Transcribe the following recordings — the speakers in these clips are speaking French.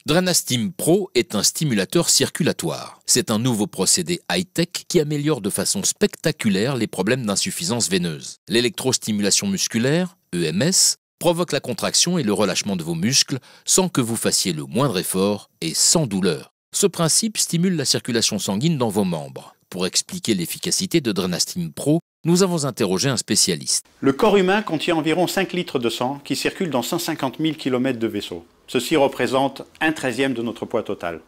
Drenastim Pro est un stimulateur circulatoire. C'est un nouveau procédé high-tech qui améliore de façon spectaculaire les problèmes d'insuffisance veineuse. L'électrostimulation musculaire, EMS, provoque la contraction et le relâchement de vos muscles sans que vous fassiez le moindre effort et sans douleur. Ce principe stimule la circulation sanguine dans vos membres. Pour expliquer l'efficacité de Drenastim Pro, nous avons interrogé un spécialiste. Le corps humain contient environ 5 litres de sang qui circulent dans 150 000 km de vaisseau. Ceci représente 1/13 de notre poids total.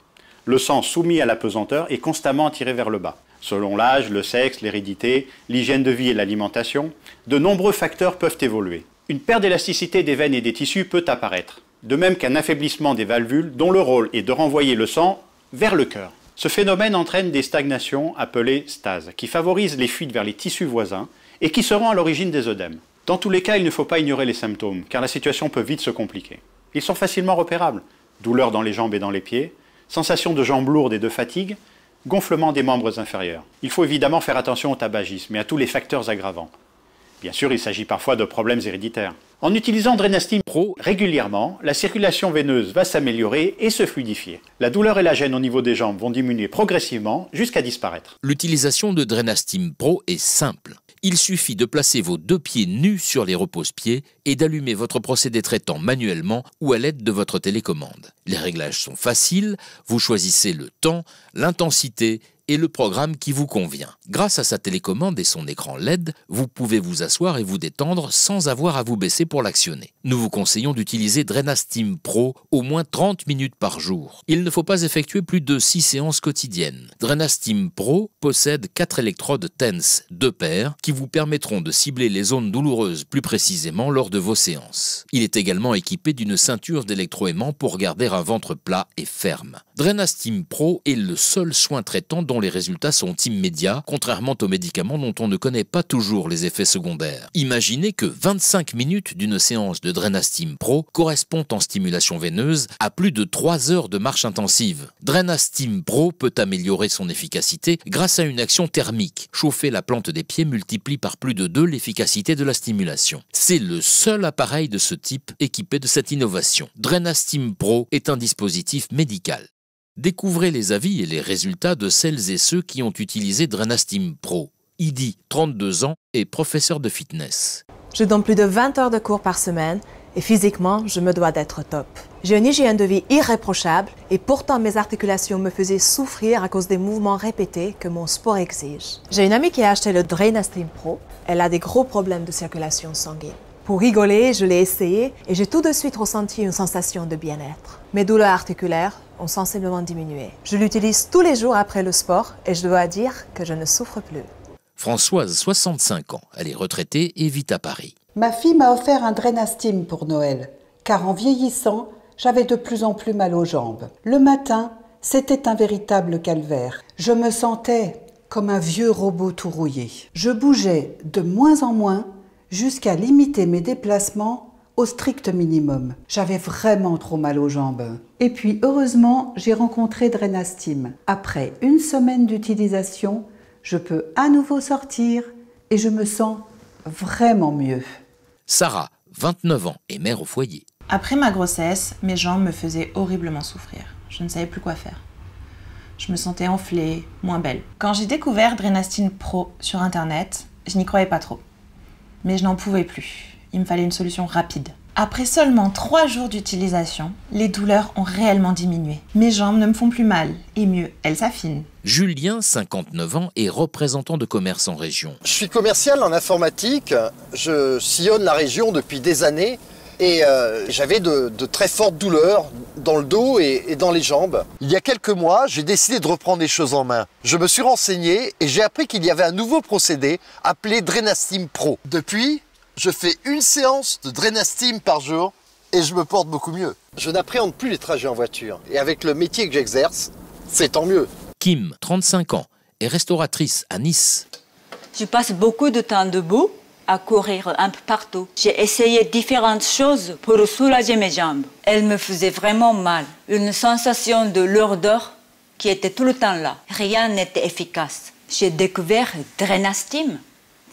Le sang soumis à la pesanteur est constamment tiré vers le bas. Selon l'âge, le sexe, l'hérédité, l'hygiène de vie et l'alimentation, de nombreux facteurs peuvent évoluer. Une perte d'élasticité des veines et des tissus peut apparaître, de même qu'un affaiblissement des valvules dont le rôle est de renvoyer le sang vers le cœur. Ce phénomène entraîne des stagnations appelées stases, qui favorisent les fuites vers les tissus voisins et qui seront à l'origine des œdèmes. Dans tous les cas, il ne faut pas ignorer les symptômes, car la situation peut vite se compliquer. Ils sont facilement repérables. Douleurs dans les jambes et dans les pieds, sensation de jambes lourdes et de fatigue, gonflement des membres inférieurs. Il faut évidemment faire attention au tabagisme et à tous les facteurs aggravants. Bien sûr, il s'agit parfois de problèmes héréditaires. En utilisant Drenastim Pro régulièrement, la circulation veineuse va s'améliorer et se fluidifier. La douleur et la gêne au niveau des jambes vont diminuer progressivement jusqu'à disparaître. L'utilisation de Drenastim Pro est simple. Il suffit de placer vos 2 pieds nus sur les repose-pieds et d'allumer votre procédé traitant manuellement ou à l'aide de votre télécommande. Les réglages sont faciles, vous choisissez le temps, l'intensité et le programme qui vous convient. Grâce à sa télécommande et son écran LED, vous pouvez vous asseoir et vous détendre sans avoir à vous baisser pour l'actionner. Nous vous conseillons d'utiliser Drenastim Pro au moins 30 minutes par jour. Il ne faut pas effectuer plus de 6 séances quotidiennes. Drenastim Pro possède 4 électrodes TENS, 2 paires, qui vous permettront de cibler les zones douloureuses plus précisément lors de vos séances. Il est également équipé d'une ceinture d'électroaimant pour garder un ventre plat et ferme. Drenastim Pro est le seul soin traitant dont les résultats sont immédiats, contrairement aux médicaments dont on ne connaît pas toujours les effets secondaires. Imaginez que 25 minutes d'une séance de Drenastim Pro correspondent en stimulation veineuse à plus de 3 heures de marche intensive. Drenastim Pro peut améliorer son efficacité grâce à une action thermique. Chauffer la plante des pieds multiplie par plus de 2 l'efficacité de la stimulation. C'est le seul appareil de ce type équipé de cette innovation. Drenastim Pro est un dispositif médical. Découvrez les avis et les résultats de celles et ceux qui ont utilisé Drenastim Pro. Idi, 32 ans, est professeur de fitness. Je donne plus de 20 heures de cours par semaine et physiquement, je me dois d'être top. J'ai une hygiène de vie irréprochable et pourtant mes articulations me faisaient souffrir à cause des mouvements répétés que mon sport exige. J'ai une amie qui a acheté le Drenastim Pro. Elle a des gros problèmes de circulation sanguine. Pour rigoler, je l'ai essayé et j'ai tout de suite ressenti une sensation de bien-être. Mes douleurs articulaires ont sensiblement diminué. Je l'utilise tous les jours après le sport et je dois dire que je ne souffre plus. Françoise, 65 ans, elle est retraitée et vit à Paris. Ma fille m'a offert un Drenastim pour Noël, car en vieillissant, j'avais de plus en plus mal aux jambes. Le matin, c'était un véritable calvaire. Je me sentais comme un vieux robot tout rouillé. Je bougeais de moins en moins jusqu'à limiter mes déplacements au strict minimum. J'avais vraiment trop mal aux jambes. Et puis, heureusement, j'ai rencontré Drenastim. Après une semaine d'utilisation, je peux à nouveau sortir et je me sens vraiment mieux. Sarah, 29 ans, est mère au foyer. Après ma grossesse, mes jambes me faisaient horriblement souffrir. Je ne savais plus quoi faire. Je me sentais enflée, moins belle. Quand j'ai découvert Drenastim Pro sur internet, je n'y croyais pas trop. Mais je n'en pouvais plus. Il me fallait une solution rapide. Après seulement 3 jours d'utilisation, les douleurs ont réellement diminué. Mes jambes ne me font plus mal, et mieux, elles s'affinent. Julien, 59 ans, est représentant de commerce en région. Je suis commercial en informatique, je sillonne la région depuis des années et j'avais de très fortes douleurs dans le dos et dans les jambes. Il y a quelques mois, j'ai décidé de reprendre les choses en main. Je me suis renseigné et j'ai appris qu'il y avait un nouveau procédé appelé Drenastim Pro. Depuis, je fais une séance de Drenastim par jour et je me porte beaucoup mieux. Je n'appréhende plus les trajets en voiture et avec le métier que j'exerce, c'est tant mieux. Kim, 35 ans, est restauratrice à Nice. Je passe beaucoup de temps debout, à courir un peu partout. J'ai essayé différentes choses pour soulager mes jambes. Elles me faisaient vraiment mal. Une sensation de lourdeur qui était tout le temps là. Rien n'était efficace. J'ai découvert Drenastim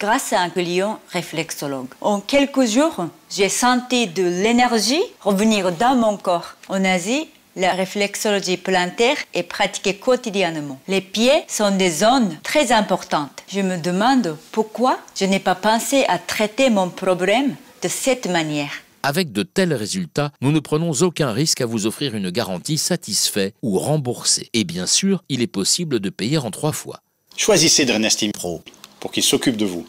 grâce à un client réflexologue. En quelques jours, j'ai senti de l'énergie revenir dans mon corps. En Asie, La réflexologie plantaire est pratiquée quotidiennement. Les pieds sont des zones très importantes. Je me demande pourquoi je n'ai pas pensé à traiter mon problème de cette manière. Avec de tels résultats, nous ne prenons aucun risque à vous offrir une garantie satisfait ou remboursée. Et bien sûr, il est possible de payer en 3 fois. Choisissez Drenastim Pro pour qu'il s'occupe de vous.